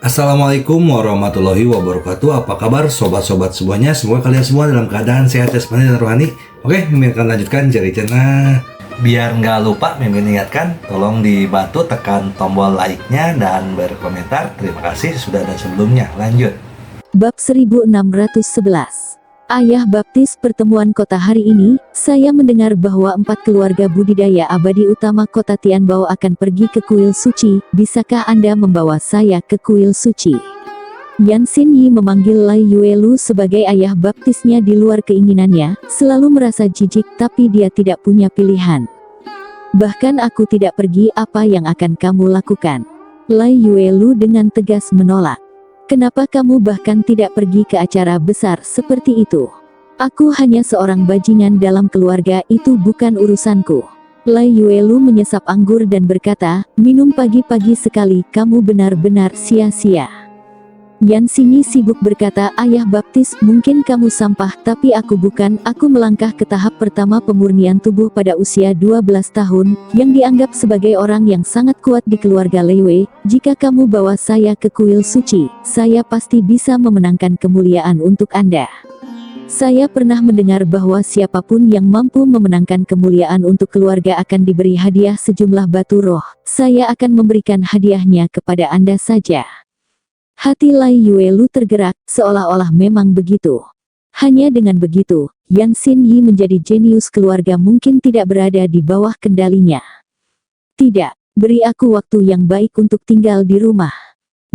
Assalamualaikum warahmatullahi wabarakatuh. Apa kabar sobat-sobat semuanya? Semoga kalian semua dalam keadaan sehat jasmani dan rohani. Oke, Mimin akan lanjutkan jari channel. Biar nggak lupa, Mimin ingatkan, tolong dibantu tekan tombol like-nya dan berkomentar. Terima kasih sudah ada sebelumnya. Lanjut. Bab 1611. Ayah baptis pertemuan kota hari ini. Saya mendengar bahwa 4 keluarga budidaya abadi utama kota Tianbao akan pergi ke kuil suci. Bisakah Anda membawa saya ke kuil suci? Yan Xinyi memanggil Lai Yuelu sebagai ayah baptisnya di luar keinginannya, selalu merasa jijik tapi dia tidak punya pilihan. Bahkan aku tidak pergi, apa yang akan kamu lakukan? Lai Yuelu dengan tegas menolak. Kenapa kamu bahkan tidak pergi ke acara besar seperti itu? Aku hanya seorang bajingan dalam keluarga, itu bukan urusanku. Lai Yuelu menyesap anggur dan berkata, minum pagi-pagi sekali, kamu benar-benar sia-sia. Yan Xinyi sibuk berkata, ayah baptis, mungkin kamu sampah, tapi aku bukan. Aku melangkah ke tahap pertama pemurnian tubuh pada usia 12 tahun, yang dianggap sebagai orang yang sangat kuat di keluarga Lei Wei. Jika kamu bawa saya ke kuil suci, saya pasti bisa memenangkan kemuliaan untuk Anda. Saya pernah mendengar bahwa siapapun yang mampu memenangkan kemuliaan untuk keluarga akan diberi hadiah sejumlah batu roh. Saya akan memberikan hadiahnya kepada Anda saja. Hati Lai Yuelu tergerak, seolah-olah memang begitu. Hanya dengan begitu, Yan Xinyi menjadi jenius keluarga mungkin tidak berada di bawah kendalinya. Tidak, beri aku waktu yang baik untuk tinggal di rumah.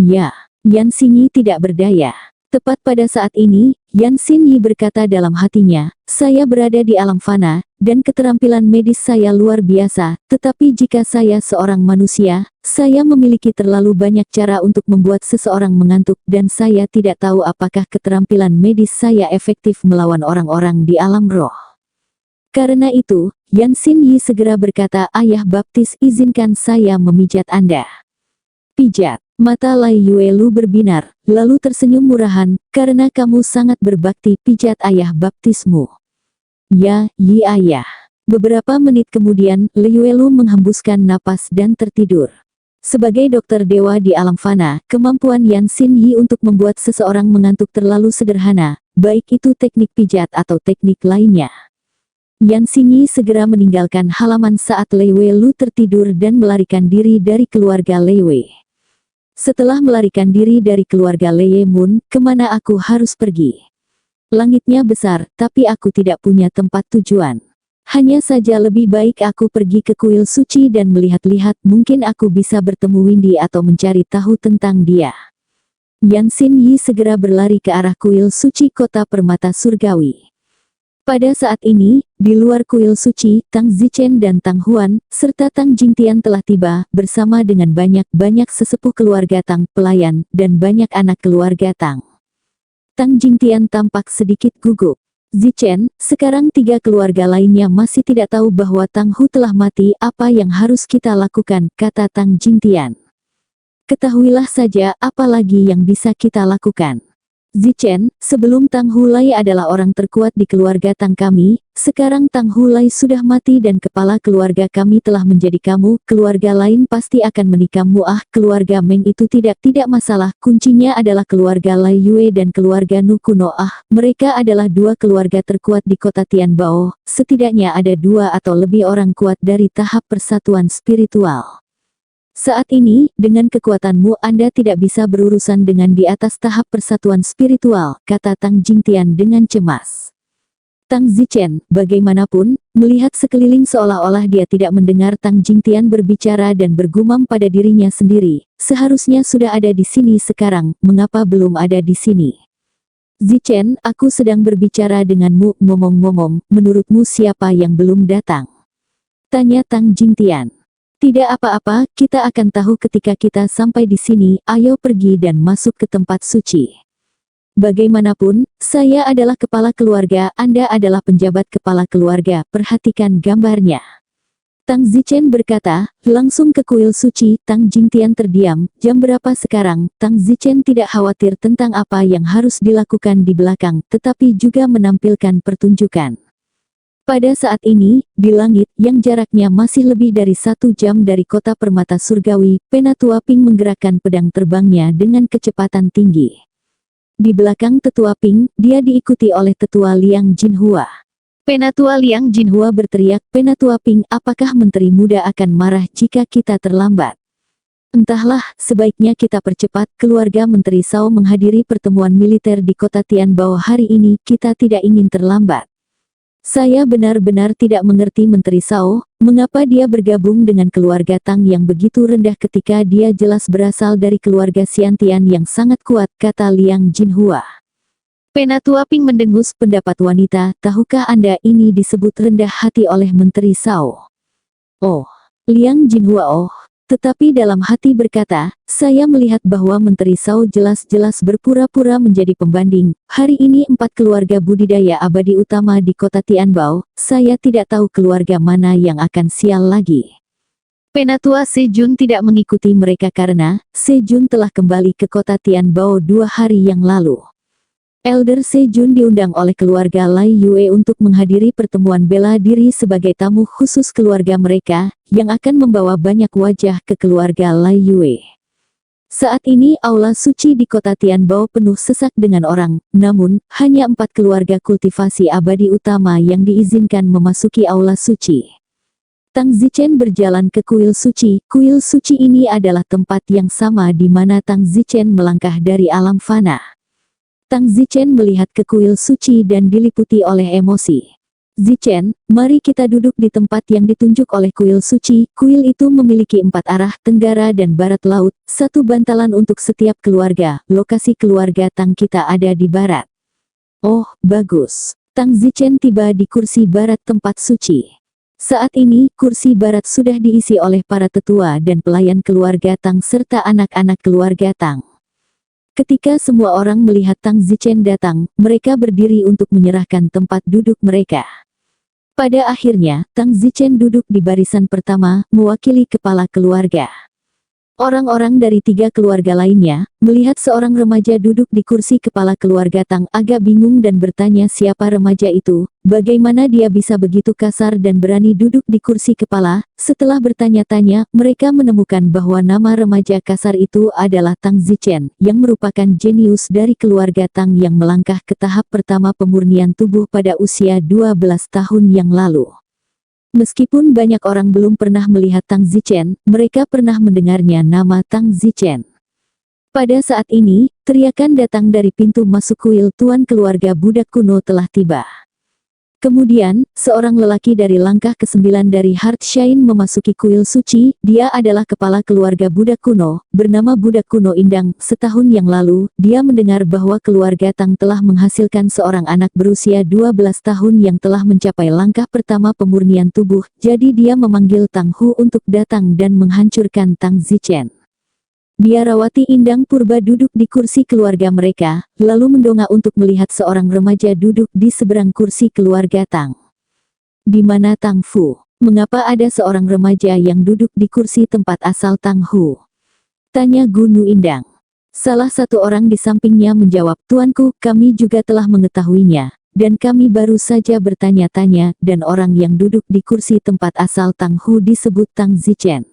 Ya, Yan Xinyi tidak berdaya. Tepat pada saat ini, Yan Xinyi berkata dalam hatinya, saya berada di alam fana, dan keterampilan medis saya luar biasa, tetapi jika saya seorang manusia, saya memiliki terlalu banyak cara untuk membuat seseorang mengantuk, dan saya tidak tahu apakah keterampilan medis saya efektif melawan orang-orang di alam roh. Karena itu, Yan Xinyi segera berkata, ayah baptis, izinkan saya memijat Anda. Pijat. Mata Lai Yuelu berbinar, lalu tersenyum murahan, karena kamu sangat berbakti, pijat ayah baptismu. Ya, Yi ayah. Beberapa menit kemudian, Lai Yuelu menghembuskan napas dan tertidur. Sebagai dokter dewa di alam fana, kemampuan Yan Xinyi untuk membuat seseorang mengantuk terlalu sederhana, baik itu teknik pijat atau teknik lainnya. Yan Xinyi segera meninggalkan halaman saat Lai Yuelu tertidur dan melarikan diri dari keluarga Lei Wei. Setelah melarikan diri dari keluarga Lei Mun, kemana aku harus pergi? Langitnya besar, tapi aku tidak punya tempat tujuan. Hanya saja lebih baik aku pergi ke kuil suci dan melihat-lihat, mungkin aku bisa bertemu Windy atau mencari tahu tentang dia. Yan Xinyi segera berlari ke arah kuil suci kota permata surgawi. Pada saat ini, di luar kuil suci, Tang Zichen dan Tang Huan, serta Tang Jingtian telah tiba, bersama dengan banyak-banyak sesepuh keluarga Tang, pelayan, dan banyak anak keluarga Tang. Tang Jingtian tampak sedikit gugup. Zichen, sekarang 3 keluarga lainnya masih tidak tahu bahwa Tang Hu telah mati, apa yang harus kita lakukan, kata Tang Jingtian. Ketahuilah saja, apa lagi yang bisa kita lakukan. Zichen, sebelum Tang Hulai adalah orang terkuat di keluarga Tang kami, sekarang Tang Hulai sudah mati dan kepala keluarga kami telah menjadi kamu, keluarga lain pasti akan menikahmu. Keluarga Meng itu tidak masalah, kuncinya adalah keluarga Lai Yue dan keluarga Nu Kuno. Mereka adalah 2 keluarga terkuat di kota Tianbao, setidaknya ada 2 atau lebih orang kuat dari tahap persatuan spiritual. Saat ini, dengan kekuatanmu Anda tidak bisa berurusan dengan di atas tahap persatuan spiritual, kata Tang Jingtian dengan cemas. Tang Zichen, bagaimanapun, melihat sekeliling seolah-olah dia tidak mendengar Tang Jingtian berbicara dan bergumam pada dirinya sendiri, seharusnya sudah ada di sini sekarang, mengapa belum ada di sini? Zichen, aku sedang berbicara denganmu, ngomong-ngomong, menurutmu siapa yang belum datang? Tanya Tang Jingtian. Tidak apa-apa, kita akan tahu ketika kita sampai di sini, ayo pergi dan masuk ke tempat suci. Bagaimanapun, saya adalah kepala keluarga, Anda adalah penjabat kepala keluarga, perhatikan gambarnya. Tang Zichen berkata, langsung ke kuil suci. Tang Jingtian terdiam, jam berapa sekarang? Tang Zichen tidak khawatir tentang apa yang harus dilakukan di belakang, tetapi juga menampilkan pertunjukan. Pada saat ini, di langit yang jaraknya masih lebih dari 1 jam dari kota permata surgawi, Penatua Ping menggerakkan pedang terbangnya dengan kecepatan tinggi. Di belakang Tetua Ping, dia diikuti oleh Tetua Liang Jinhua. Penatua Liang Jinhua berteriak, "Penatua Ping, apakah Menteri Muda akan marah jika kita terlambat?" "Entahlah, sebaiknya kita percepat." Keluarga Menteri Sao menghadiri pertemuan militer di kota Tianbao hari ini, kita tidak ingin terlambat. Saya benar-benar tidak mengerti Menteri Sao, mengapa dia bergabung dengan keluarga Tang yang begitu rendah ketika dia jelas berasal dari keluarga Xiantian yang sangat kuat, kata Liang Jinhua. Penatua Ping mendengus pendapat wanita, tahukah Anda ini disebut rendah hati oleh Menteri Sao? Oh, Liang Jinhua tetapi dalam hati berkata, saya melihat bahwa Menteri Sao jelas-jelas berpura-pura menjadi pembanding. Hari ini 4 keluarga budidaya abadi utama di kota Tianbao, saya tidak tahu keluarga mana yang akan sial lagi. Penatua Sejun tidak mengikuti mereka karena Sejun telah kembali ke kota Tianbao 2 hari yang lalu. Elder Sejun diundang oleh keluarga Lai Yue untuk menghadiri pertemuan bela diri sebagai tamu khusus keluarga mereka, yang akan membawa banyak wajah ke keluarga Lai Yue. Saat ini aula suci di kota Tianbao penuh sesak dengan orang, namun, hanya 4 keluarga kultivasi abadi utama yang diizinkan memasuki aula suci. Tang Zichen berjalan ke kuil suci. Kuil suci ini adalah tempat yang sama di mana Tang Zichen melangkah dari alam fana. Tang Zichen melihat ke kuil suci dan diliputi oleh emosi. Zichen, mari kita duduk di tempat yang ditunjuk oleh kuil suci. Kuil itu memiliki 4 arah, tenggara dan barat laut, 1 bantalan untuk setiap keluarga. Lokasi keluarga Tang kita ada di barat. Oh, bagus. Tang Zichen tiba di kursi barat tempat suci. Saat ini, kursi barat sudah diisi oleh para tetua dan pelayan keluarga Tang serta anak-anak keluarga Tang. Ketika semua orang melihat Tang Zichen datang, mereka berdiri untuk menyerahkan tempat duduk mereka. Pada akhirnya, Tang Zichen duduk di barisan pertama, mewakili kepala keluarga. Orang-orang dari 3 keluarga lainnya, melihat seorang remaja duduk di kursi kepala keluarga Tang agak bingung dan bertanya siapa remaja itu, bagaimana dia bisa begitu kasar dan berani duduk di kursi kepala. Setelah bertanya-tanya, mereka menemukan bahwa nama remaja kasar itu adalah Tang Zichen, yang merupakan jenius dari keluarga Tang yang melangkah ke tahap pertama pemurnian tubuh pada usia 12 tahun yang lalu. Meskipun banyak orang belum pernah melihat Tang Zichen, mereka pernah mendengarnya nama Tang Zichen. Pada saat ini, teriakan datang dari pintu masuk kuil. Tuan keluarga budak kuno telah tiba. Kemudian, seorang lelaki dari langkah ke-9 dari Heartshine memasuki kuil suci. Dia adalah kepala keluarga budak kuno, bernama Budak Kuno Indang. Setahun yang lalu, dia mendengar bahwa keluarga Tang telah menghasilkan seorang anak berusia 12 tahun yang telah mencapai langkah pertama pemurnian tubuh. Jadi dia memanggil Tang Hu untuk datang dan menghancurkan Tang Zichen. Biarawati Indang Purba duduk di kursi keluarga mereka, lalu mendongak untuk melihat seorang remaja duduk di seberang kursi keluarga Tang. Di mana Tang Fu? Mengapa ada seorang remaja yang duduk di kursi tempat asal Tang Hu? Tanya Gunu Indang. Salah satu orang di sampingnya menjawab, Tuanku, kami juga telah mengetahuinya, dan kami baru saja bertanya-tanya, dan orang yang duduk di kursi tempat asal Tang Hu disebut Tang Zichen.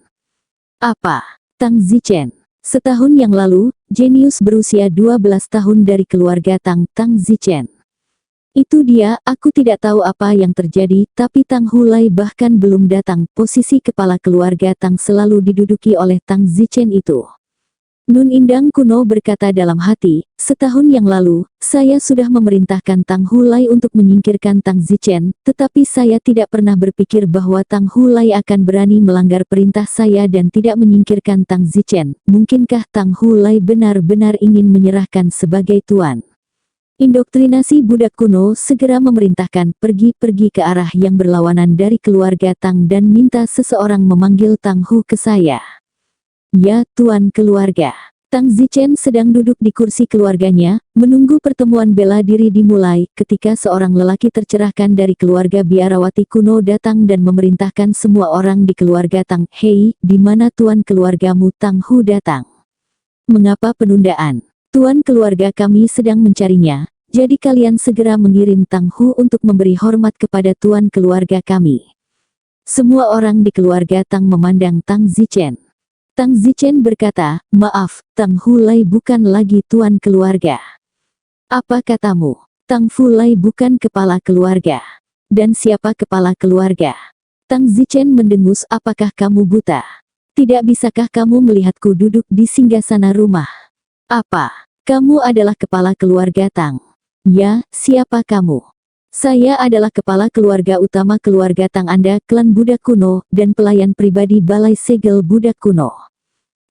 Apa? Tang Zichen. Setahun yang lalu, jenius berusia 12 tahun dari keluarga Tang Zichen. Itu dia, aku tidak tahu apa yang terjadi, tapi Tang Hulai bahkan belum datang. Posisi kepala keluarga Tang selalu diduduki oleh Tang Zichen itu. Nun Indang Kuno berkata dalam hati, setahun yang lalu, saya sudah memerintahkan Tang Hulai untuk menyingkirkan Tang Zichen, tetapi saya tidak pernah berpikir bahwa Tang Hulai akan berani melanggar perintah saya dan tidak menyingkirkan Tang Zichen. Mungkinkah Tang Hulai benar-benar ingin menyerahkan sebagai tuan? Indoktrinasi budak kuno segera memerintahkan pergi ke arah yang berlawanan dari keluarga Tang dan minta seseorang memanggil Tang Hu ke saya. Ya, tuan keluarga. Tang Zichen sedang duduk di kursi keluarganya, menunggu pertemuan bela diri dimulai, ketika seorang lelaki tercerahkan dari keluarga biarawati kuno datang dan memerintahkan semua orang di keluarga Tang, hei, di mana tuan keluargamu Tang Hu datang? Mengapa penundaan? Tuan keluarga kami sedang mencarinya. Jadi kalian segera mengirim Tang Hu untuk memberi hormat kepada tuan keluarga kami. Semua orang di keluarga Tang memandang Tang Zichen. Tang Zichen berkata, maaf, Tang Hulai bukan lagi tuan keluarga. Apa katamu? Tang Fulai bukan kepala keluarga. Dan siapa kepala keluarga? Tang Zichen mendengus, apakah kamu buta? Tidak bisakah kamu melihatku duduk di singgasana rumah? Apa? Kamu adalah kepala keluarga Tang? Ya, siapa kamu? Saya adalah kepala keluarga utama keluarga Tang Anda, klan Buddha kuno, dan pelayan pribadi Balai Segel Buddha kuno.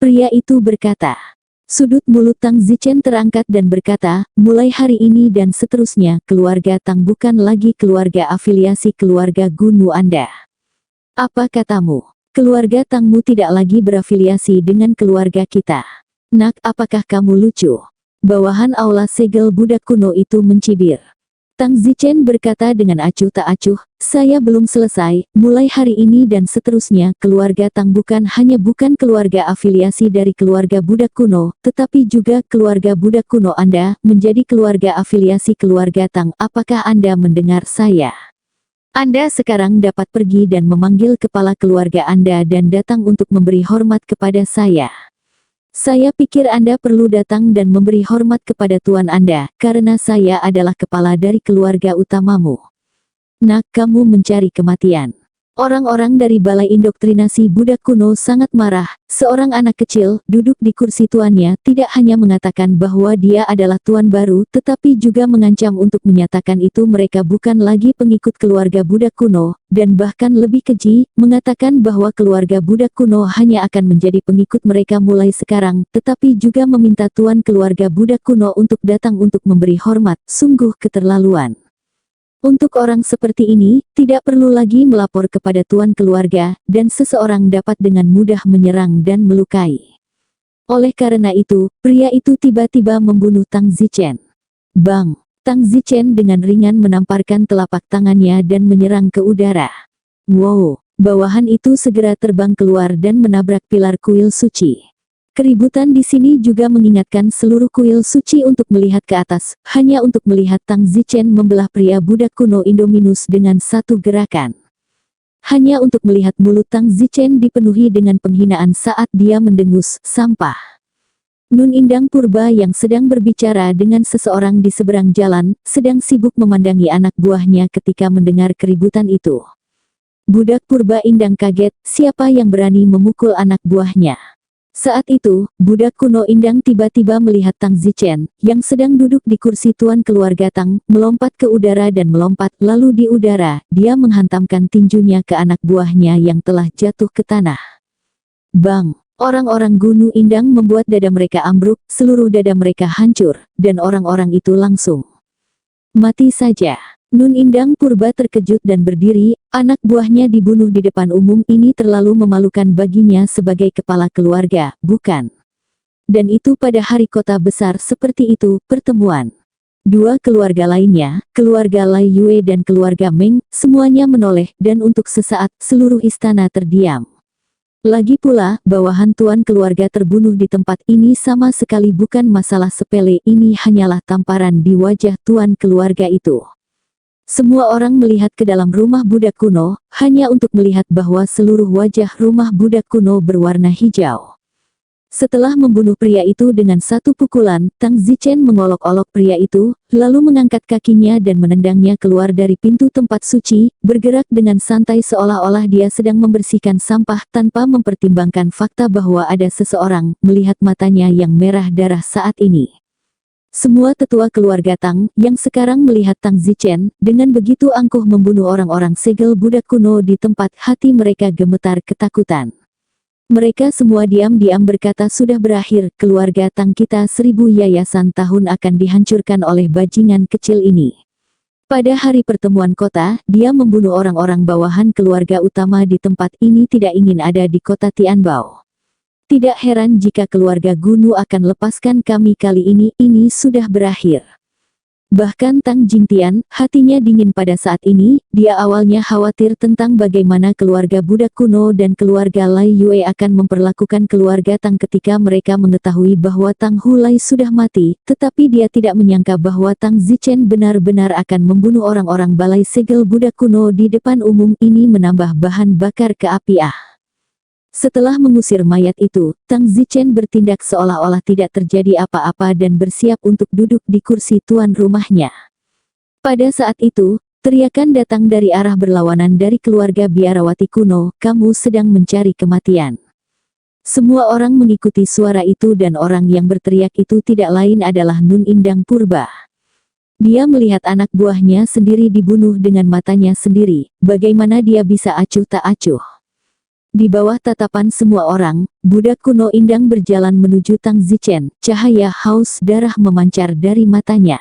Pria itu berkata. Sudut mulut Tang Zichen terangkat dan berkata, mulai hari ini dan seterusnya, keluarga Tang bukan lagi keluarga afiliasi keluarga Gunu Anda. Apa katamu? Keluarga Tangmu tidak lagi berafiliasi dengan keluarga kita. Nak, apakah kamu lucu? Bawahan aula segel Buddha kuno itu mencibir. Tang Zichen berkata dengan acuh tak acuh, saya belum selesai, mulai hari ini dan seterusnya, keluarga Tang bukan keluarga afiliasi dari keluarga Buddha kuno, tetapi juga keluarga Buddha kuno Anda, menjadi keluarga afiliasi keluarga Tang. Apakah Anda mendengar saya? Anda sekarang dapat pergi dan memanggil kepala keluarga Anda dan datang untuk memberi hormat kepada saya. Saya pikir Anda perlu datang dan memberi hormat kepada tuan Anda, karena saya adalah kepala dari keluarga utamamu. Nak, kamu mencari kematian. Orang-orang dari Balai Indoktrinasi Buddha kuno sangat marah. Seorang anak kecil, duduk di kursi tuannya, tidak hanya mengatakan bahwa dia adalah tuan baru, tetapi juga mengancam untuk menyatakan itu mereka bukan lagi pengikut keluarga Buddha kuno, dan bahkan lebih keji, mengatakan bahwa keluarga Buddha kuno hanya akan menjadi pengikut mereka mulai sekarang, tetapi juga meminta tuan keluarga Buddha kuno untuk datang untuk memberi hormat. Sungguh keterlaluan. Untuk orang seperti ini, tidak perlu lagi melapor kepada tuan keluarga, dan seseorang dapat dengan mudah menyerang dan melukai. Oleh karena itu, pria itu tiba-tiba membunuh Tang Zichen. Bang! Tang Zichen dengan ringan menamparkan telapak tangannya dan menyerang ke udara. Wow! Bawahan itu segera terbang keluar dan menabrak pilar kuil suci. Keributan di sini juga mengingatkan seluruh kuil suci untuk melihat ke atas, hanya untuk melihat Tang Zichen membelah pria Buddha kuno Indominus dengan satu gerakan. Hanya untuk melihat mulut Tang Zichen dipenuhi dengan penghinaan saat dia mendengus, sampah. Nun Indang Purba yang sedang berbicara dengan seseorang di seberang jalan, sedang sibuk memandangi anak buahnya ketika mendengar keributan itu. Budak Purba Indang kaget, siapa yang berani memukul anak buahnya? Saat itu, budak kuno Indang tiba-tiba melihat Tang Zichen, yang sedang duduk di kursi tuan keluarga Tang, melompat ke udara dan melompat, lalu di udara, dia menghantamkan tinjunya ke anak buahnya yang telah jatuh ke tanah. Bang! Orang-orang Gunu Indang membuat dada mereka ambruk, seluruh dada mereka hancur, dan orang-orang itu langsung mati saja. Nun Indang Purba terkejut dan berdiri, anak buahnya dibunuh di depan umum, ini terlalu memalukan baginya sebagai kepala keluarga, bukan? Dan itu pada hari kota besar seperti itu, pertemuan. Dua keluarga lainnya, keluarga Lai Yue dan keluarga Meng, semuanya menoleh, dan untuk sesaat, seluruh istana terdiam. Lagi pula, bawahan tuan keluarga terbunuh di tempat ini sama sekali bukan masalah sepele, ini hanyalah tamparan di wajah tuan keluarga itu. Semua orang melihat ke dalam rumah Buddha kuno, hanya untuk melihat bahwa seluruh wajah rumah Buddha kuno berwarna hijau. Setelah membunuh pria itu dengan satu pukulan, Tang Zichen mengolok-olok pria itu, lalu mengangkat kakinya dan menendangnya keluar dari pintu tempat suci, bergerak dengan santai seolah-olah dia sedang membersihkan sampah tanpa mempertimbangkan fakta bahwa ada seseorang melihat matanya yang merah darah saat ini. Semua tetua keluarga Tang, yang sekarang melihat Tang Zichen, dengan begitu angkuh membunuh orang-orang segel Buddha kuno di tempat, hati mereka gemetar ketakutan. Mereka semua diam-diam berkata sudah berakhir, keluarga Tang kita 1000 yayasan tahun akan dihancurkan oleh bajingan kecil ini. Pada hari pertemuan kota, dia membunuh orang-orang bawahan keluarga utama di tempat ini tidak ingin ada di kota Tianbao. Tidak heran jika keluarga Gunu akan lepaskan kami kali ini sudah berakhir. Bahkan Tang Jingtian, hatinya dingin pada saat ini, dia awalnya khawatir tentang bagaimana keluarga budak kuno dan keluarga Lai Yue akan memperlakukan keluarga Tang ketika mereka mengetahui bahwa Tang Hulai sudah mati, tetapi dia tidak menyangka bahwa Tang Zichen benar-benar akan membunuh orang-orang balai segel budak kuno di depan umum. Ini menambah bahan bakar ke api. Setelah mengusir mayat itu, Tang Zichen bertindak seolah-olah tidak terjadi apa-apa dan bersiap untuk duduk di kursi tuan rumahnya. Pada saat itu, teriakan datang dari arah berlawanan dari keluarga biarawati kuno, "Kamu sedang mencari kematian." Semua orang mengikuti suara itu dan orang yang berteriak itu tidak lain adalah Nun Indang Purba. Dia melihat anak buahnya sendiri dibunuh dengan matanya sendiri, bagaimana dia bisa acuh tak acuh. Di bawah tatapan semua orang, budak kuno Indang berjalan menuju Tang Zichen, cahaya haus darah memancar dari matanya.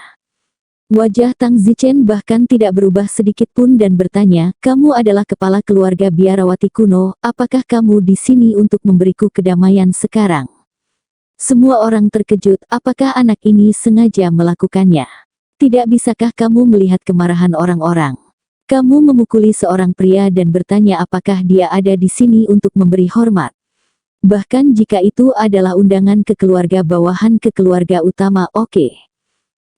Wajah Tang Zichen bahkan tidak berubah sedikit pun dan bertanya, "Kamu adalah kepala keluarga biarawati kuno, apakah kamu di sini untuk memberiku kedamaian sekarang?" Semua orang terkejut, apakah anak ini sengaja melakukannya? Tidak bisakah kamu melihat kemarahan orang-orang? Kamu memukuli seorang pria dan bertanya apakah dia ada di sini untuk memberi hormat. Bahkan jika itu adalah undangan ke keluarga bawahan ke keluarga utama, oke.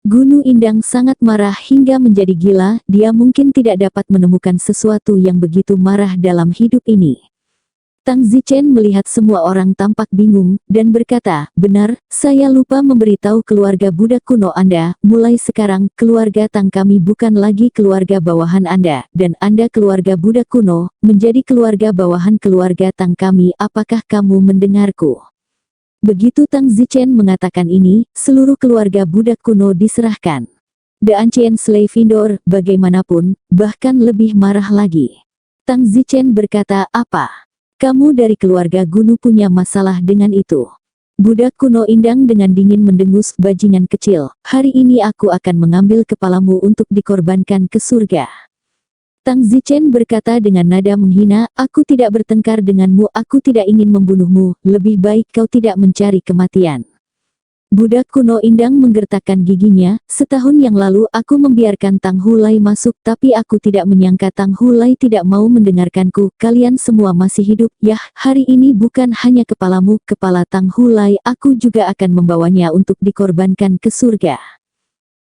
Gunu Indang sangat marah hingga menjadi gila, dia mungkin tidak dapat menemukan sesuatu yang begitu marah dalam hidup ini. Tang Zichen melihat semua orang tampak bingung, dan berkata, "Benar, saya lupa memberitahu keluarga budak kuno Anda, mulai sekarang, keluarga Tang kami bukan lagi keluarga bawahan Anda, dan Anda keluarga budak kuno, menjadi keluarga bawahan keluarga Tang kami, apakah kamu mendengarku?" Begitu Tang Zichen mengatakan ini, seluruh keluarga budak kuno diserahkan. The Ancient Slave Indor, bagaimanapun, bahkan lebih marah lagi. Tang Zichen berkata, "Apa? Kamu dari keluarga Gunu punya masalah dengan itu?" Budak kuno Indang dengan dingin mendengus, "Bajingan kecil, hari ini aku akan mengambil kepalamu untuk dikorbankan ke surga." Tang Zichen berkata dengan nada menghina, "Aku tidak bertengkar denganmu, aku tidak ingin membunuhmu, lebih baik kau tidak mencari kematian." Budak kuno Indang menggertakkan giginya, "Setahun yang lalu aku membiarkan Tang Hulai masuk tapi aku tidak menyangka Tang Hulai tidak mau mendengarkanku. Kalian semua masih hidup, yah, hari ini bukan hanya kepalamu, kepala Tang Hulai, aku juga akan membawanya untuk dikorbankan ke surga."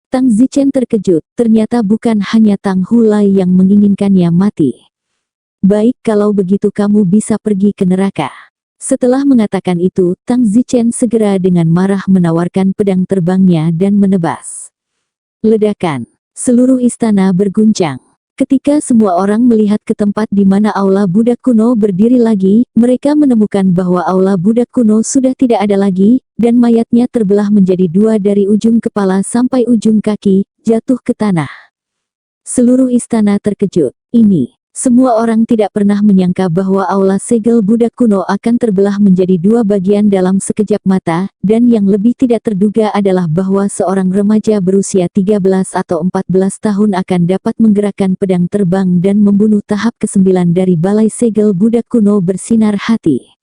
Tang Zichen terkejut, ternyata bukan hanya Tang Hulai yang menginginkannya mati. "Baik, kalau begitu kamu bisa pergi ke neraka." Setelah mengatakan itu, Tang Zichen segera dengan marah menawarkan pedang terbangnya dan menebas. Ledakan. Seluruh istana berguncang. Ketika semua orang melihat ke tempat di mana aula budak kuno berdiri lagi, mereka menemukan bahwa aula budak kuno sudah tidak ada lagi, dan mayatnya terbelah menjadi dua dari ujung kepala sampai ujung kaki, jatuh ke tanah. Seluruh istana terkejut. Semua orang tidak pernah menyangka bahwa aula segel budak kuno akan terbelah menjadi dua bagian dalam sekejap mata, dan yang lebih tidak terduga adalah bahwa seorang remaja berusia 13 atau 14 tahun akan dapat menggerakkan pedang terbang dan membunuh tahap ke-9 dari balai segel budak kuno bersinar hati.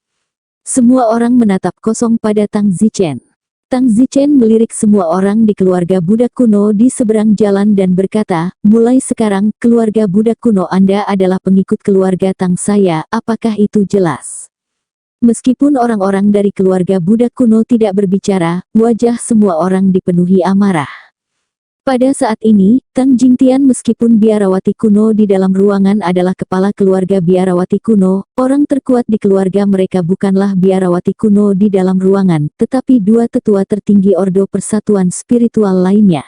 Semua orang menatap kosong pada Tang Zichen. Tang Zichen melirik semua orang di keluarga budak kuno di seberang jalan dan berkata, "Mulai sekarang, keluarga budak kuno Anda adalah pengikut keluarga Tang saya, apakah itu jelas?" Meskipun orang-orang dari keluarga budak kuno tidak berbicara, wajah semua orang dipenuhi amarah. Pada saat ini, Tang Jingtian meskipun biarawati kuno di dalam ruangan adalah kepala keluarga biarawati kuno, orang terkuat di keluarga mereka bukanlah biarawati kuno di dalam ruangan, tetapi dua tetua tertinggi Ordo Persatuan Spiritual lainnya.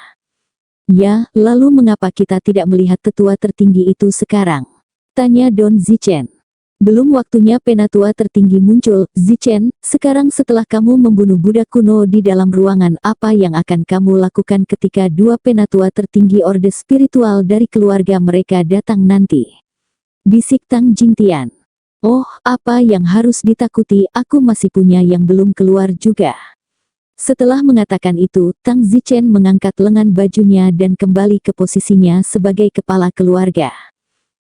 "Ya, lalu mengapa kita tidak melihat tetua tertinggi itu sekarang?" tanya Don Zichen. "Belum waktunya penatua tertinggi muncul, Zichen. Sekarang setelah kamu membunuh budak kuno di dalam ruangan, apa yang akan kamu lakukan ketika dua penatua tertinggi orde spiritual dari keluarga mereka datang nanti?" bisik Tang Jingtian. "Oh, apa yang harus ditakuti, aku masih punya yang belum keluar juga." Setelah mengatakan itu, Tang Zichen mengangkat lengan bajunya dan kembali ke posisinya sebagai kepala keluarga.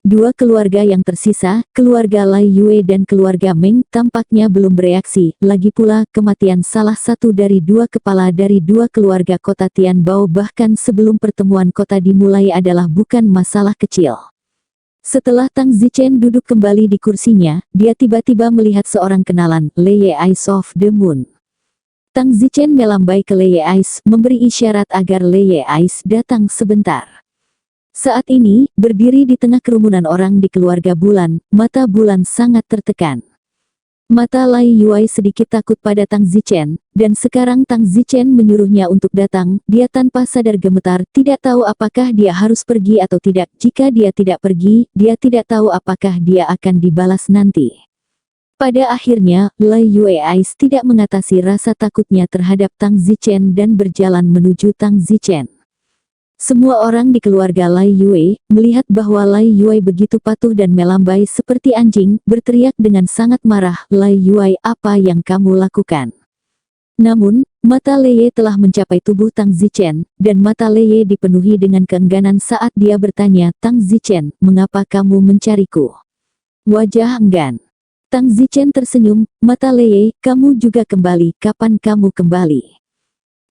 Dua keluarga yang tersisa, keluarga Lai Yue dan keluarga Meng, tampaknya belum bereaksi. Lagi pula, kematian salah satu dari dua kepala dari dua keluarga kota Tianbao bahkan sebelum pertemuan kota dimulai adalah bukan masalah kecil. Setelah Tang Zichen duduk kembali di kursinya, dia tiba-tiba melihat seorang kenalan, Lei Eyes of the Moon. Tang Zichen melambai ke Lei Eyes, memberi isyarat agar Lei Eyes datang sebentar. Saat ini, berdiri di tengah kerumunan orang di keluarga Bulan, mata Bulan sangat tertekan. Mata Lai Yue sedikit takut pada Tang Zichen, dan sekarang Tang Zichen menyuruhnya untuk datang. Dia tanpa sadar gemetar, tidak tahu apakah dia harus pergi atau tidak. Jika dia tidak pergi, dia tidak tahu apakah dia akan dibalas nanti. Pada akhirnya, Lai Yue tidak mengatasi rasa takutnya terhadap Tang Zichen dan berjalan menuju Tang Zichen. Semua orang di keluarga Lai Yue melihat bahwa Lai Yue begitu patuh dan melambai seperti anjing, berteriak dengan sangat marah, "Lai Yue, apa yang kamu lakukan?" Namun, mata Lei telah mencapai tubuh Tang Zichen, dan mata Lei dipenuhi dengan keengganan saat dia bertanya, "Tang Zichen, mengapa kamu mencariku?" Wajah enggan. Tang Zichen tersenyum, "Mata Lei, kamu juga kembali, kapan kamu kembali?"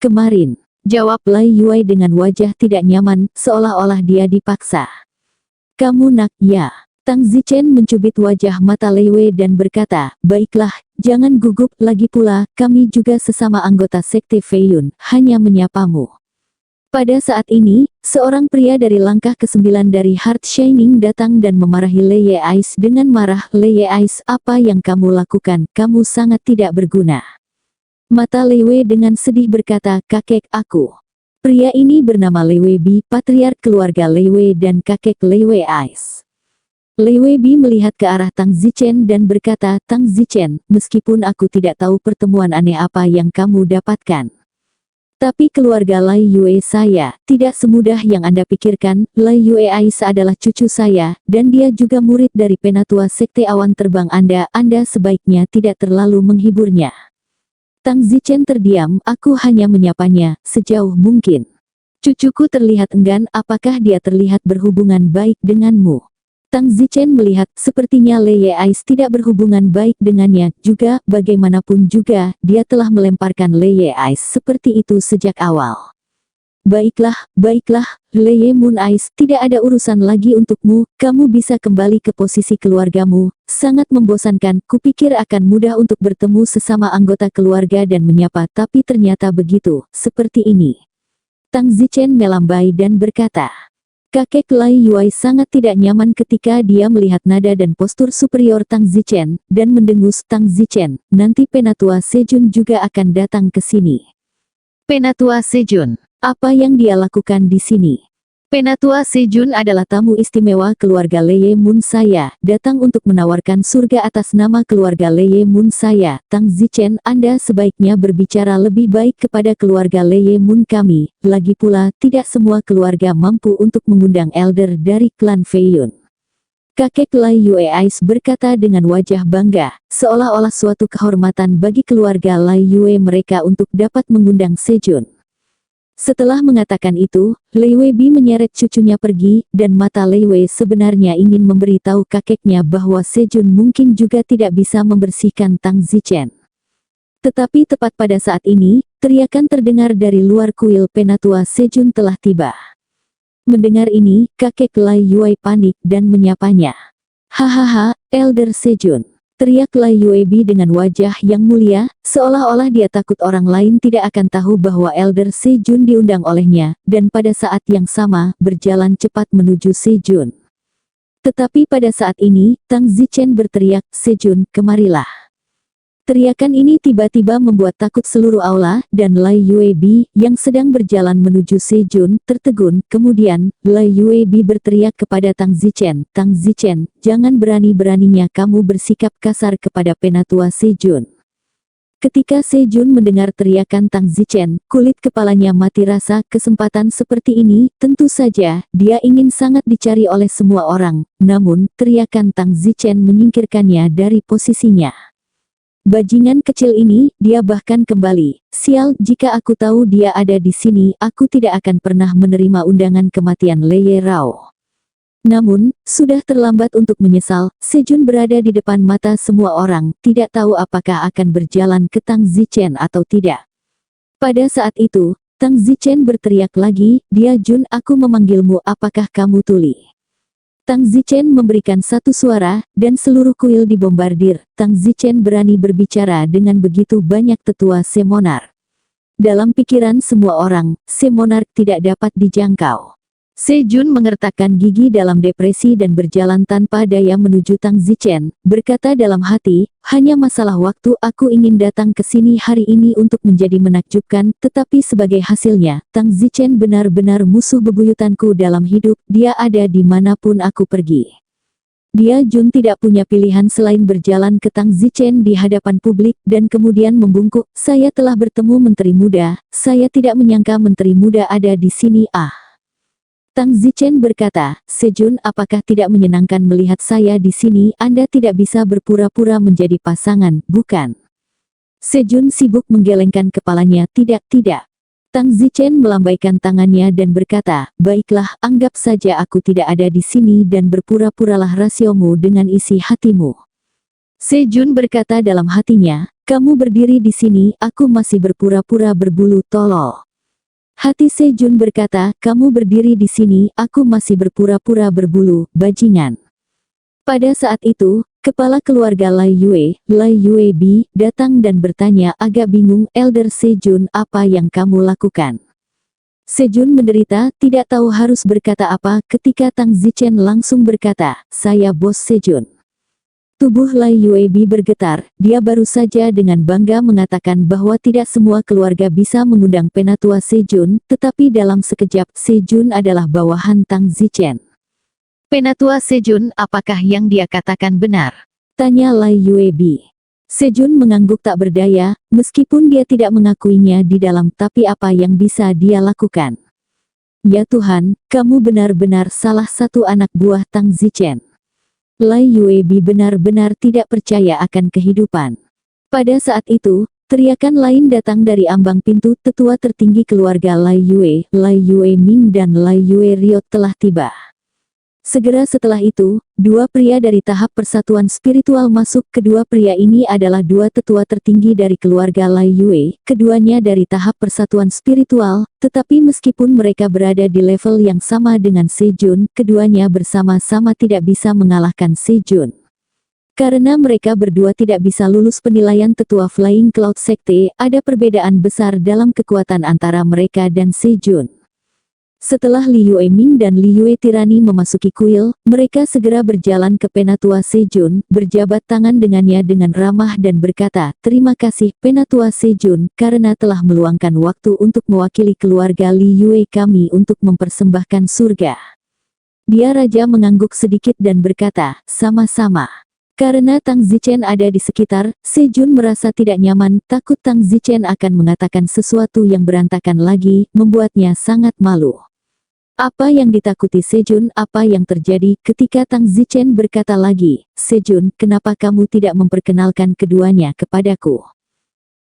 "Kemarin," jawab Lai Yue dengan wajah tidak nyaman, seolah-olah dia dipaksa. "Kamu nak, ya?" Tang Zichen mencubit wajah mata Lai Yue dan berkata, "Baiklah, jangan gugup, lagi pula, kami juga sesama anggota Sekte Feiyun, hanya menyapamu." Pada saat ini, seorang pria dari langkah ke-9 dari Heart Shining datang dan memarahi Lei Eyes dengan marah, "Lei Eyes, apa yang kamu lakukan? Kamu sangat tidak berguna." Mata Lei Yue dengan sedih berkata, "Kakek aku." Pria ini bernama Lei Weibi, patriark keluarga Lei Yue dan kakek Lei Yue Eyes. Lei Weibi melihat ke arah Tang Zichen dan berkata, "Tang Zichen, meskipun aku tidak tahu pertemuan aneh apa yang kamu dapatkan, tapi keluarga Lai Yue saya tidak semudah yang Anda pikirkan. Lai Yue Eyes adalah cucu saya, dan dia juga murid dari penatua Sekte Awan Terbang Anda. Anda sebaiknya tidak terlalu menghiburnya." Tang Zichen terdiam, "Aku hanya menyapanya, sejauh mungkin. Cucuku terlihat enggan, apakah dia terlihat berhubungan baik denganmu?" Tang Zichen melihat, sepertinya Lei Eyes tidak berhubungan baik dengannya, juga, bagaimanapun juga, dia telah melemparkan Lei Eyes seperti itu sejak awal. "Baiklah, baiklah, Lei Moon Eyes, tidak ada urusan lagi untukmu, kamu bisa kembali ke posisi keluargamu. Sangat membosankan, kupikir akan mudah untuk bertemu sesama anggota keluarga dan menyapa, tapi ternyata begitu, seperti ini." Tang Zichen melambai dan berkata. Kakek Lai Yue sangat tidak nyaman ketika dia melihat nada dan postur superior Tang Zichen, dan mendengus, "Tang Zichen, nanti Penatua Sejun juga akan datang ke sini." "Penatua Sejun? Apa yang dia lakukan di sini?" "Penatua Sejun adalah tamu istimewa keluarga Lei Moon saya, datang untuk menawarkan surga atas nama keluarga Lei Moon saya. Tang Zichen, Anda sebaiknya berbicara lebih baik kepada keluarga Lei Moon kami. Lagi pula, tidak semua keluarga mampu untuk mengundang elder dari klan Feiyun." Kakek Lai Yue berkata dengan wajah bangga, seolah-olah suatu kehormatan bagi keluarga Lai Yue mereka untuk dapat mengundang Sejun. Setelah mengatakan itu, Lei Weibi menyeret cucunya pergi, dan mata Lei Wei sebenarnya ingin memberitahu kakeknya bahwa Sejun mungkin juga tidak bisa membersihkan Tang Zichen. Tetapi tepat pada saat ini, teriakan terdengar dari luar kuil. Penatua Sejun telah tiba. Mendengar ini, kakek Lai Yue panik dan menyapanya. "Hahaha, Elder Sejun," teriak Lai Yuebi dengan wajah yang mulia, seolah-olah dia takut orang lain tidak akan tahu bahwa Elder Sejun diundang olehnya, dan pada saat yang sama, berjalan cepat menuju Sejun. Tetapi pada saat ini, Tang Zichen berteriak, "Sejun, kemarilah." Teriakan ini tiba-tiba membuat takut seluruh aula, dan Lai Yuebi, yang sedang berjalan menuju Sejun, tertegun. Kemudian, Lai Yuebi berteriak kepada Tang Zichen, "Tang Zichen, jangan berani-beraninya kamu bersikap kasar kepada Penatua Sejun." Ketika Sejun mendengar teriakan Tang Zichen, kulit kepalanya mati rasa. Kesempatan seperti ini, tentu saja, dia ingin sangat dicari oleh semua orang, namun, teriakan Tang Zichen menyingkirkannya dari posisinya. "Bajingan kecil ini," dia bahkan kembali, "Sial, jika aku tahu dia ada di sini, aku tidak akan pernah menerima undangan kematian Lei Rao." Namun, sudah terlambat untuk menyesal. Sejun berada di depan mata semua orang, tidak tahu apakah akan berjalan ke Tang Zichen atau tidak. Pada saat itu, Tang Zichen berteriak lagi, "Dia Jun, aku memanggilmu, apakah kamu tuli?" Tang Zichen memberikan satu suara, dan seluruh kuil dibombardir. Tang Zichen berani berbicara dengan begitu banyak tetua Semonar. Dalam pikiran semua orang, Semonar tidak dapat dijangkau. Sejun mengertakkan gigi dalam depresi dan berjalan tanpa daya menuju Tang Zichen, berkata dalam hati, hanya masalah waktu, aku ingin datang ke sini hari ini untuk menjadi menakjubkan, tetapi sebagai hasilnya, Tang Zichen benar-benar musuh bebuyutanku dalam hidup, dia ada di manapun aku pergi. Dia Jun tidak punya pilihan selain berjalan ke Tang Zichen di hadapan publik dan kemudian membungkuk, saya telah bertemu Menteri Muda, saya tidak menyangka Menteri Muda ada di sini. Tang Zichen berkata, Sejun, apakah tidak menyenangkan melihat saya di sini? Anda tidak bisa berpura-pura menjadi pasangan, bukan? Sejun sibuk menggelengkan kepalanya, tidak. Tang Zichen melambaikan tangannya dan berkata, baiklah, anggap saja aku tidak ada di sini dan berpura-puralah rasiomu dengan isi hatimu. Sejun berkata dalam hatinya, kamu berdiri di sini, aku masih berpura-pura berbulu, tolol. Hati Sejun berkata, kamu berdiri di sini, aku masih berpura-pura berbulu, bajingan. Pada saat itu, kepala keluarga Lai Yue Bi, datang dan bertanya agak bingung, Elder Sejun, apa yang kamu lakukan? Sejun menderita, tidak tahu harus berkata apa, ketika Tang Zichen langsung berkata, saya bos Sejun. Tubuh Lai Yuebi bergetar, dia baru saja dengan bangga mengatakan bahwa tidak semua keluarga bisa mengundang penatua Sejun, tetapi dalam sekejap Sejun adalah bawahan Tang Zichen. Penatua Sejun, apakah yang dia katakan benar? Tanya Lai Yuebi. Sejun mengangguk tak berdaya, meskipun dia tidak mengakuinya di dalam, tapi apa yang bisa dia lakukan? Ya Tuhan, kamu benar-benar salah satu anak buah Tang Zichen. Lai Yuebi benar-benar tidak percaya akan kehidupan. Pada saat itu, teriakan lain datang dari ambang pintu. Tetua tertinggi keluarga Lai Yue Ming dan Lai Yue Riot telah tiba. Segera setelah itu, dua pria dari tahap persatuan spiritual masuk. Kedua pria ini adalah dua tetua tertinggi dari keluarga Lai Yue, keduanya dari tahap persatuan spiritual, tetapi meskipun mereka berada di level yang sama dengan Sejun, keduanya bersama-sama tidak bisa mengalahkan Sejun. Karena mereka berdua tidak bisa lulus penilaian tetua Flying Cloud Sekte, ada perbedaan besar dalam kekuatan antara mereka dan Sejun. Setelah Li Yue Ming dan Li Yue Tirani memasuki kuil, mereka segera berjalan ke Penatua Sejun, berjabat tangan dengannya dengan ramah dan berkata, terima kasih Penatua Sejun, karena telah meluangkan waktu untuk mewakili keluarga Li Yue kami untuk mempersembahkan surga. Dia raja mengangguk sedikit dan berkata, sama-sama. Karena Tang Zichen ada di sekitar, Sejun merasa tidak nyaman, takut Tang Zichen akan mengatakan sesuatu yang berantakan lagi, membuatnya sangat malu. Apa yang ditakuti Sejun? Apa yang terjadi? Ketika Tang Zichen berkata lagi, Sejun, kenapa kamu tidak memperkenalkan keduanya kepadaku?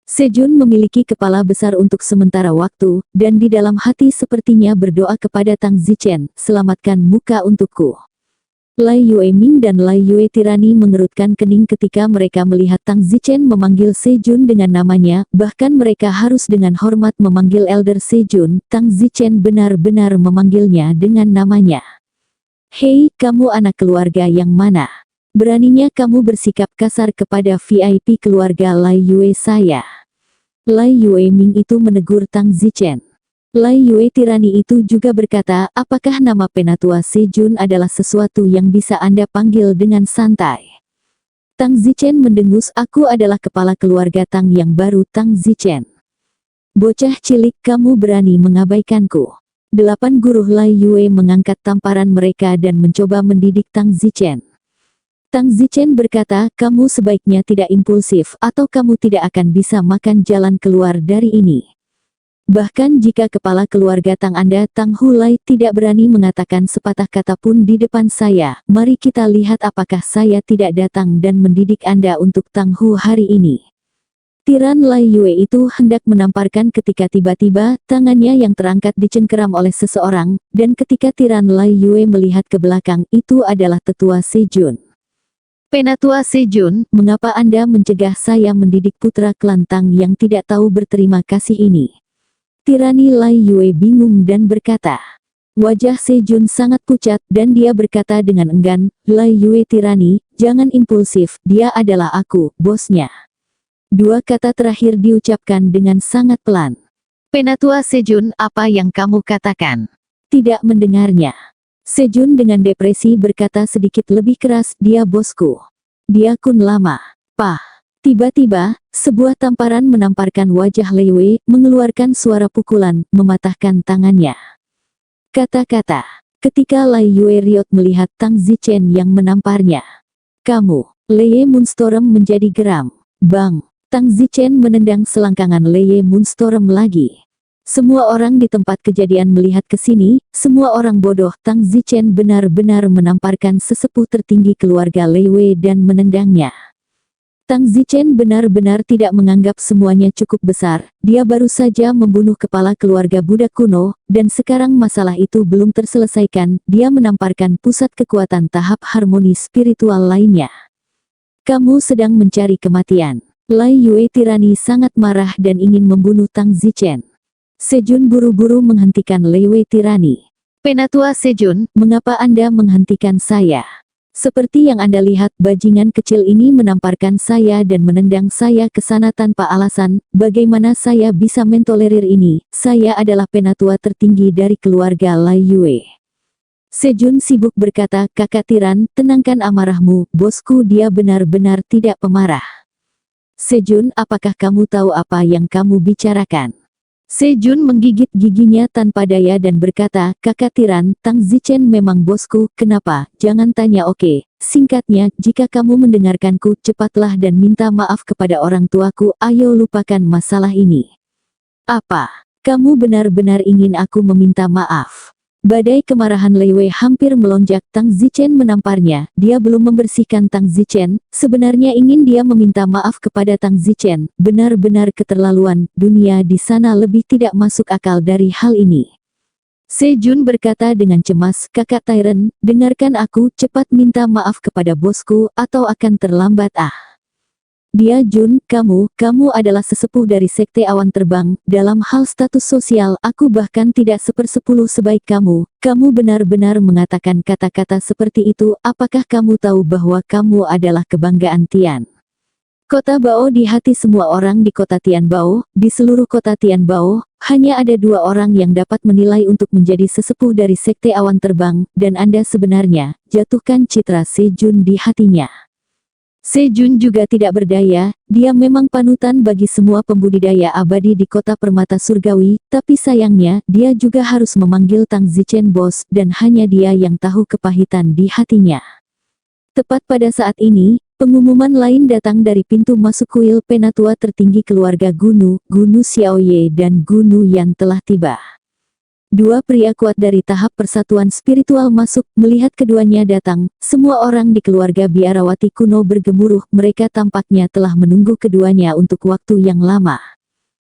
Sejun memiliki kepala besar untuk sementara waktu, dan di dalam hati sepertinya berdoa kepada Tang Zichen, selamatkan muka untukku. Lai Yue Ming dan Lai Yue Tirani mengerutkan kening ketika mereka melihat Tang Zichen memanggil Sejun dengan namanya, bahkan mereka harus dengan hormat memanggil Elder Sejun. Tang Zichen benar-benar memanggilnya dengan namanya. Hei, kamu anak keluarga yang mana? Beraninya kamu bersikap kasar kepada VIP keluarga Lai Yue saya. Lai Yue Ming itu menegur Tang Zichen. Lai Yue Tirani itu juga berkata, apakah nama Penatua Sejun adalah sesuatu yang bisa Anda panggil dengan santai? Tang Zichen mendengus, aku adalah kepala keluarga Tang yang baru. Tang Zichen. Bocah cilik, kamu berani mengabaikanku. 8 guru Lai Yue mengangkat tamparan mereka dan mencoba mendidik Tang Zichen. Tang Zichen berkata, kamu sebaiknya tidak impulsif, atau kamu tidak akan bisa makan jalan keluar dari ini. Bahkan jika kepala keluarga Tang Anda, Tang Hulai, tidak berani mengatakan sepatah kata pun di depan saya, mari kita lihat apakah saya tidak datang dan mendidik Anda untuk Tang Hu hari ini. Tiran Lai Yue itu hendak menamparkan ketika tiba-tiba tangannya yang terangkat dicengkeram oleh seseorang, dan ketika Tiran Lai Yue melihat ke belakang itu adalah tetua Sejun. Penatua Sejun, mengapa Anda mencegah saya mendidik putra kelantang yang tidak tahu berterima kasih ini? Tirani Lai Yue bingung dan berkata. Wajah Sejun sangat pucat dan dia berkata dengan enggan, Lai Yue tirani, jangan impulsif, dia adalah aku, bosnya. Dua kata terakhir diucapkan dengan sangat pelan. Penatua Sejun, apa yang kamu katakan? Tidak mendengarnya. Sejun dengan depresi berkata sedikit lebih keras, dia bosku. Dia kun lama. Pah. Tiba-tiba, sebuah tamparan menamparkan wajah Lai Yue, mengeluarkan suara pukulan, mematahkan tangannya. Kata-kata. Ketika Lai Yue riot melihat Tang Zichen yang menamparnya. Kamu, Leye Moonstorm menjadi geram. Bang. Tang Zichen menendang selangkangan Leye Moonstorm lagi. Semua orang di tempat kejadian melihat ke sini, semua orang bodoh. Tang Zichen benar-benar menamparkan sesepuh tertinggi keluarga Lai Yue dan menendangnya. Tang Zichen benar-benar tidak menganggap semuanya cukup besar, dia baru saja membunuh kepala keluarga budak kuno, dan sekarang masalah itu belum terselesaikan, dia menamparkan pusat kekuatan tahap harmoni spiritual lainnya. Kamu sedang mencari kematian. Lai Yue tirani sangat marah dan ingin membunuh Tang Zichen. Sejun buru-buru menghentikan Lai Yue tirani. Penatua Sejun, mengapa Anda menghentikan saya? Seperti yang Anda lihat, bajingan kecil ini menamparkan saya dan menendang saya ke sana tanpa alasan. Bagaimana saya bisa mentolerir ini? Saya adalah penatua tertinggi dari keluarga Lai Yue. Sejun sibuk berkata, kakak tiran, tenangkan amarahmu, bosku dia benar-benar tidak pemarah. Sejun, apakah kamu tahu apa yang kamu bicarakan? Sejun menggigit giginya tanpa daya dan berkata, kakak tiran, Tang Zichen memang bosku, kenapa? Jangan tanya oke. Singkatnya, jika kamu mendengarkanku, cepatlah dan minta maaf kepada orang tuaku, ayo lupakan masalah ini. Apa? Kamu benar-benar ingin aku meminta maaf? Badai kemarahan Lai Yue hampir melonjak. Tang Zichen menamparnya, dia belum membersihkan Tang Zichen, sebenarnya ingin dia meminta maaf kepada Tang Zichen, benar-benar keterlaluan, dunia di sana lebih tidak masuk akal dari hal ini. Sejun berkata dengan cemas, kakak Tyron, dengarkan aku, cepat minta maaf kepada bosku, atau akan terlambat Dia Jun, kamu adalah sesepuh dari Sekte Awan Terbang, dalam hal status sosial, aku bahkan tidak sepersepuluh sebaik kamu benar-benar mengatakan kata-kata seperti itu, apakah kamu tahu bahwa kamu adalah kebanggaan Tian? Kota Bao di hati semua orang di kota Tian Bao, di seluruh kota Tian Bao, hanya ada dua orang yang dapat menilai untuk menjadi sesepuh dari Sekte Awan Terbang, dan Anda sebenarnya, jatuhkan citra Sejun di hatinya. Sejun juga tidak berdaya, dia memang panutan bagi semua pembudidaya abadi di kota permata surgawi, tapi sayangnya, dia juga harus memanggil Tang Zichen bos, dan hanya dia yang tahu kepahitan di hatinya. Tepat pada saat ini, pengumuman lain datang dari pintu masuk kuil penatua tertinggi keluarga Gunu Xiaoye dan Gunu yang telah tiba. Dua pria kuat dari tahap persatuan spiritual masuk, melihat keduanya datang, semua orang di keluarga biarawati kuno bergemuruh, mereka tampaknya telah menunggu keduanya untuk waktu yang lama.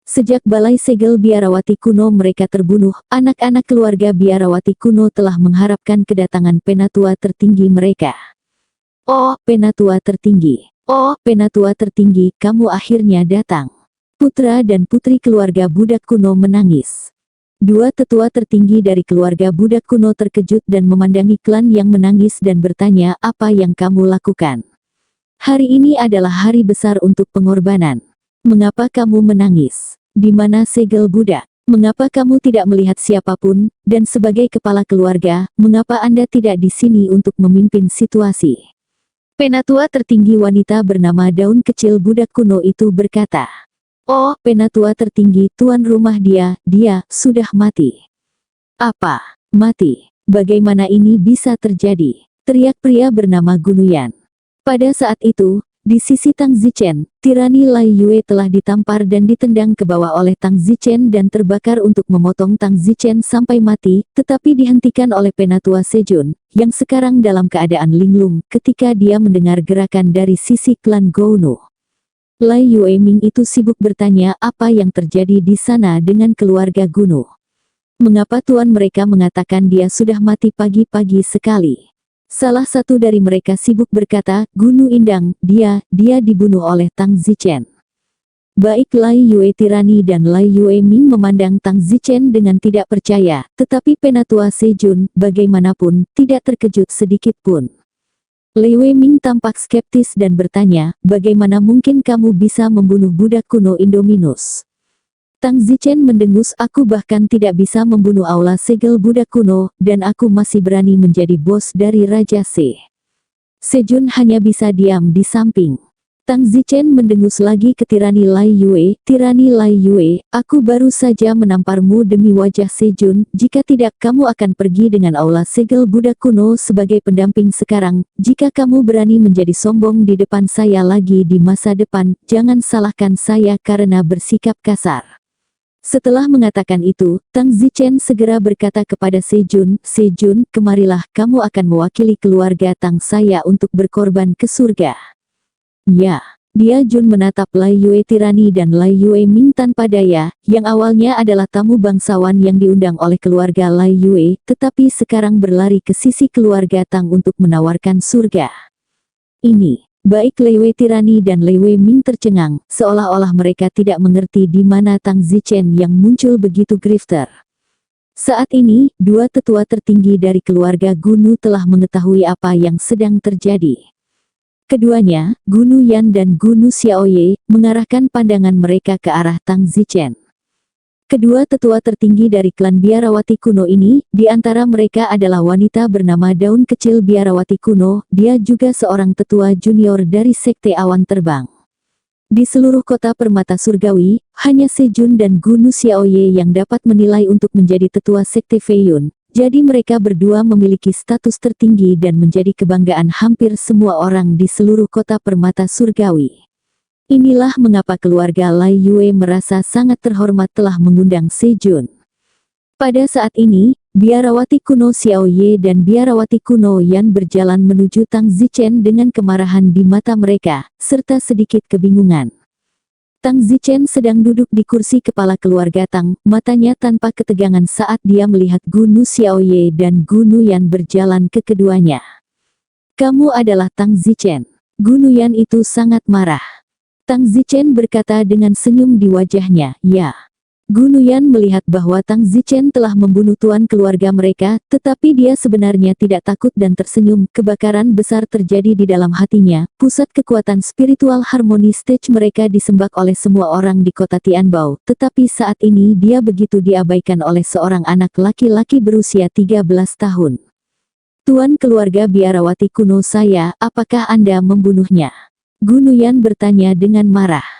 Sejak balai segel biarawati kuno mereka terbunuh, anak-anak keluarga biarawati kuno telah mengharapkan kedatangan penatua tertinggi mereka. Oh, penatua tertinggi. Oh, penatua tertinggi, kamu akhirnya datang. Putra dan putri keluarga budak kuno menangis. Dua tetua tertinggi dari keluarga budak kuno terkejut dan memandangi klan yang menangis dan bertanya, apa yang kamu lakukan? Hari ini adalah hari besar untuk pengorbanan. Mengapa kamu menangis? Di mana segel budak? Mengapa kamu tidak melihat siapapun? Dan sebagai kepala keluarga, mengapa Anda tidak di sini untuk memimpin situasi? Penatua tertinggi wanita bernama Daun Kecil budak kuno itu berkata, oh, penatua tertinggi, tuan rumah dia sudah mati. Apa? Mati? Bagaimana ini bisa terjadi? Teriak pria bernama Gunuyan. Pada saat itu, di sisi Tang Zichen, tirani Lai Yue telah ditampar dan ditendang ke bawah oleh Tang Zichen dan terbakar untuk memotong Tang Zichen sampai mati, tetapi dihentikan oleh penatua Sejun, yang sekarang dalam keadaan linglung, ketika dia mendengar gerakan dari sisi klan Gouno. Lai Yueming itu sibuk bertanya apa yang terjadi di sana dengan keluarga Gunu. Mengapa tuan mereka mengatakan dia sudah mati pagi-pagi sekali? Salah satu dari mereka sibuk berkata, Gunu Indang, dia dibunuh oleh Tang Zichen. Baik Lai Yue Tirani dan Lai Yueming memandang Tang Zichen dengan tidak percaya, tetapi Penatua Sejun, bagaimanapun, tidak terkejut sedikit pun. Lai Yueming tampak skeptis dan bertanya, bagaimana mungkin kamu bisa membunuh budak kuno Indominus? Tang Zichen mendengus, aku bahkan tidak bisa membunuh aula segel budak kuno, dan aku masih berani menjadi bos dari Raja Se. Sejun hanya bisa diam di samping. Tang Zichen mendengus lagi ke Tirani Lai Yue, Tirani Lai Yue, aku baru saja menamparmu demi wajah Sejun, jika tidak kamu akan pergi dengan aula segel budak kuno sebagai pendamping sekarang, jika kamu berani menjadi sombong di depan saya lagi di masa depan, jangan salahkan saya karena bersikap kasar. Setelah mengatakan itu, Tang Zichen segera berkata kepada Sejun, Sejun, kemarilah kamu akan mewakili keluarga Tang saya untuk berkorban ke surga. Ya, dia Jun menatap Lai Yue Tirani dan Lai Yueming tanpa daya, yang awalnya adalah tamu bangsawan yang diundang oleh keluarga Lai Yue, tetapi sekarang berlari ke sisi keluarga Tang untuk menawarkan surga. Ini, baik Lai Yue Tirani dan Lai Yueming tercengang, seolah-olah mereka tidak mengerti di mana Tang Zichen yang muncul begitu grifter. Saat ini, dua tetua tertinggi dari keluarga Gunu telah mengetahui apa yang sedang terjadi. Keduanya, Gunu Yan dan Gunu Xiaoye, mengarahkan pandangan mereka ke arah Tang Zichen. Kedua tetua tertinggi dari klan biarawati kuno ini, di antara mereka adalah wanita bernama Daun Kecil Biarawati Kuno, dia juga seorang tetua junior dari Sekte Awan Terbang. Di seluruh kota permata surgawi, hanya Sejun dan Gunu Xiaoye yang dapat menilai untuk menjadi tetua Sekte Feiyun. Jadi mereka berdua memiliki status tertinggi dan menjadi kebanggaan hampir semua orang di seluruh kota permata surgawi. Inilah mengapa keluarga Lai Yue merasa sangat terhormat telah mengundang Sejun. Pada saat ini, biarawati kuno Xiaoye dan biarawati kuno Yan berjalan menuju Tang Zichen dengan kemarahan di mata mereka, serta sedikit kebingungan. Tang Zichen sedang duduk di kursi kepala keluarga Tang, matanya tanpa ketegangan saat dia melihat Gunu Xiaoye dan Gunu Yan berjalan ke keduanya. Kamu adalah Tang Zichen. Gunu Yan itu sangat marah. Tang Zichen berkata dengan senyum di wajahnya, ya. Gunu Yan melihat bahwa Tang Zichen telah membunuh tuan keluarga mereka, tetapi dia sebenarnya tidak takut dan tersenyum. Kebakaran besar terjadi di dalam hatinya, pusat kekuatan spiritual harmoni stage mereka disembah oleh semua orang di kota Tianbao, tetapi saat ini dia begitu diabaikan oleh seorang anak laki-laki berusia 13 tahun. Tuan keluarga biarawati kuno saya, apakah Anda membunuhnya? Gunu Yan bertanya dengan marah.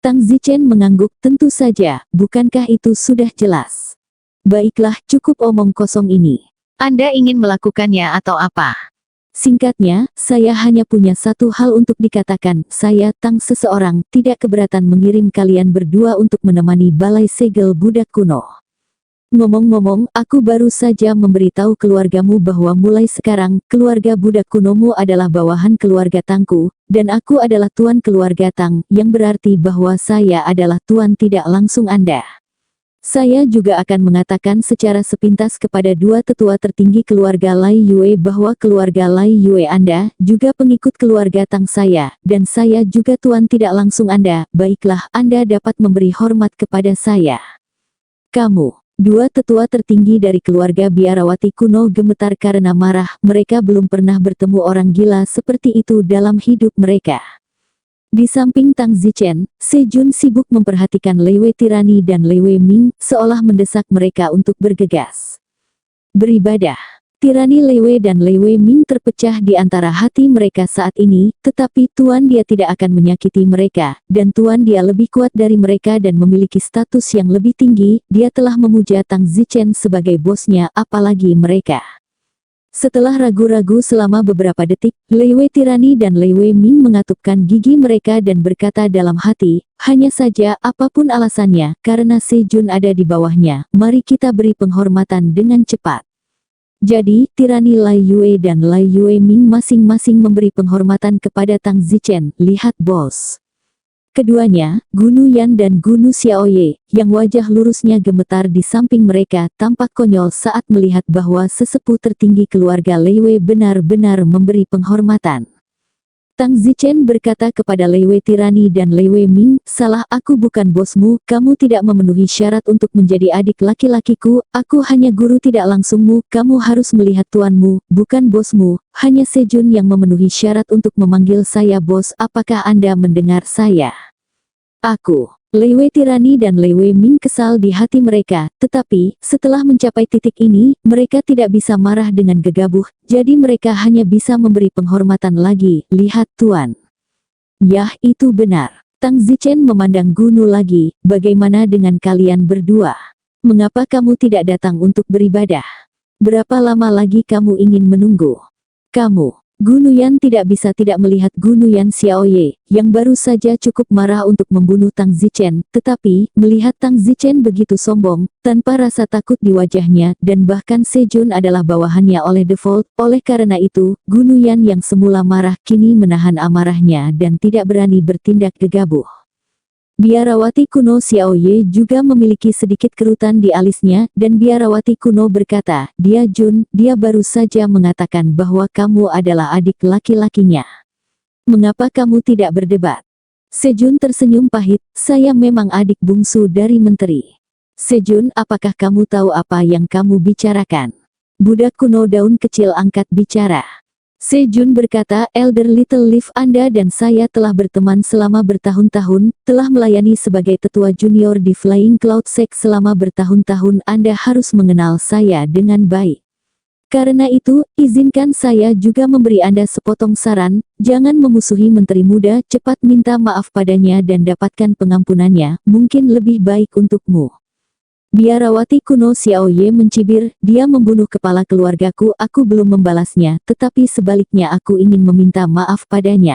Tang Zichen mengangguk, tentu saja, bukankah itu sudah jelas? Baiklah, cukup omong kosong ini. Anda ingin melakukannya atau apa? Singkatnya, saya hanya punya satu hal untuk dikatakan, saya Tang seseorang, tidak keberatan mengirim kalian berdua untuk menemani balai segel budak kuno. Ngomong-ngomong, aku baru saja memberitahu keluargamu bahwa mulai sekarang, keluarga budak kunomu adalah bawahan keluarga Tangku, dan aku adalah tuan keluarga Tang, yang berarti bahwa saya adalah tuan tidak langsung Anda. Saya juga akan mengatakan secara sepintas kepada dua tetua tertinggi keluarga Lai Yue bahwa keluarga Lai Yue Anda, juga pengikut keluarga Tang saya, dan saya juga tuan tidak langsung Anda, baiklah, Anda dapat memberi hormat kepada saya. Kamu. Dua tetua tertinggi dari keluarga biarawati kuno gemetar karena marah, mereka belum pernah bertemu orang gila seperti itu dalam hidup mereka. Di samping Tang Zichen, Sejun sibuk memperhatikan Lai Yue Tirani dan Lai Yueming, seolah mendesak mereka untuk bergegas. Beribadah. Tirani Lai Yue dan Lai Yueming terpecah di antara hati mereka saat ini, tetapi Tuan dia tidak akan menyakiti mereka, dan Tuan dia lebih kuat dari mereka dan memiliki status yang lebih tinggi, dia telah memuja Tang Zichen sebagai bosnya, apalagi mereka. Setelah ragu-ragu selama beberapa detik, Lai Yue Tirani dan Lai Yueming mengatupkan gigi mereka dan berkata dalam hati, hanya saja apapun alasannya, karena Sejun ada di bawahnya, mari kita beri penghormatan dengan cepat. Jadi, Tirani Lai Yue dan Lai Yueming masing-masing memberi penghormatan kepada Tang Zichen, lihat bos. Keduanya, Gu Nuyan dan Gu Nu Xiaoye, yang wajah lurusnya gemetar di samping mereka, tampak konyol saat melihat bahwa sesepuh tertinggi keluarga Lei Wei benar-benar memberi penghormatan. Tang Zichen berkata kepada Lei Wei Tirani dan Lei Wei Ming, "Salah, aku bukan bosmu, kamu tidak memenuhi syarat untuk menjadi adik laki-lakiku, aku hanya guru tidak langsungmu, kamu harus melihat tuanmu, bukan bosmu, hanya Sejun yang memenuhi syarat untuk memanggil saya bos, apakah Anda mendengar saya?" Aku, Lei Wei Tirani dan Lei Wei Ming kesal di hati mereka, tetapi, setelah mencapai titik ini, mereka tidak bisa marah dengan gegabah, jadi mereka hanya bisa memberi penghormatan lagi. "Lihat tuan." "Yah, itu benar." Tang Zichen memandang Gu Nu lagi, "Bagaimana dengan kalian berdua? Mengapa kamu tidak datang untuk beribadah? Berapa lama lagi kamu ingin menunggu?" "Kamu." Gu Nuyan tidak bisa tidak melihat Gu Nuyan Xiaoye, yang baru saja cukup marah untuk membunuh Tang Zichen, tetapi, melihat Tang Zichen begitu sombong, tanpa rasa takut di wajahnya, dan bahkan Sejun adalah bawahannya oleh default, oleh karena itu, Gu Nuyan yang semula marah kini menahan amarahnya dan tidak berani bertindak gegabah. Biarawati kuno Xiaoye juga memiliki sedikit kerutan di alisnya, dan biarawati kuno berkata, "Dia Jun, dia baru saja mengatakan bahwa kamu adalah adik laki-lakinya. Mengapa kamu tidak berdebat?" Sejun tersenyum pahit, "Saya memang adik bungsu dari menteri." "Sejun, apakah kamu tahu apa yang kamu bicarakan?" Budak kuno daun kecil angkat bicara. Sejun berkata, "Elder Little Leaf, Anda dan saya telah berteman selama bertahun-tahun, telah melayani sebagai tetua junior di Flying Cloud Sect selama bertahun-tahun, Anda harus mengenal saya dengan baik. Karena itu, izinkan saya juga memberi Anda sepotong saran, jangan memusuhi menteri muda, cepat minta maaf padanya dan dapatkan pengampunannya, mungkin lebih baik untukmu." Biarawati kuno Xiaoye mencibir, "Dia membunuh kepala keluargaku, aku belum membalasnya, tetapi sebaliknya aku ingin meminta maaf padanya."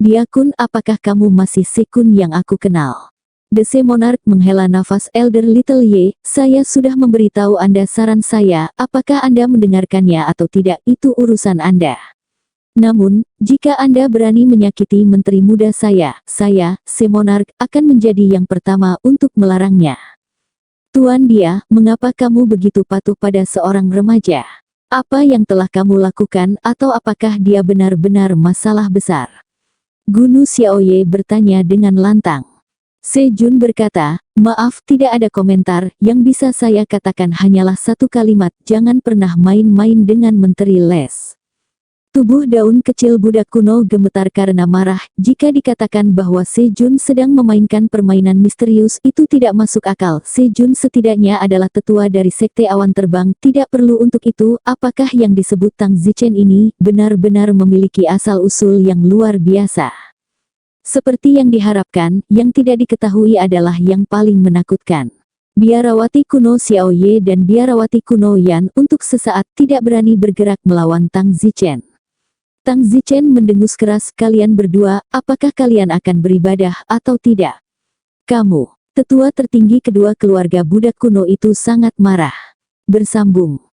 "Dia Kun, apakah kamu masih Sekun yang aku kenal?" Dese Monarch menghela nafas. "Elder Little Ye, saya sudah memberitahu Anda saran saya, apakah Anda mendengarkannya atau tidak, itu urusan Anda. Namun, jika Anda berani menyakiti menteri muda saya, Semonarch, akan menjadi yang pertama untuk melarangnya." "Tuan Dia, mengapa kamu begitu patuh pada seorang remaja? Apa yang telah kamu lakukan, atau apakah dia benar-benar masalah besar?" Gu Nu Xiaoye bertanya dengan lantang. Sejun berkata, "Maaf, tidak ada komentar, yang bisa saya katakan hanyalah satu kalimat, jangan pernah main-main dengan menteri Les." Tubuh daun kecil budak kuno gemetar karena marah, jika dikatakan bahwa Sejun sedang memainkan permainan misterius itu tidak masuk akal. Sejun setidaknya adalah tetua dari Sekte Awan Terbang, tidak perlu untuk itu, apakah yang disebut Tang Zichen ini, benar-benar memiliki asal-usul yang luar biasa. Seperti yang diharapkan, yang tidak diketahui adalah yang paling menakutkan. Biarawati kuno Xiaoye dan biarawati kuno Yan untuk sesaat tidak berani bergerak melawan Tang Zichen. Tang Zichen mendengus keras, "Kalian berdua, apakah kalian akan beribadah atau tidak?" "Kamu." Tetua tertinggi kedua keluarga budak kuno itu sangat marah. Bersambung.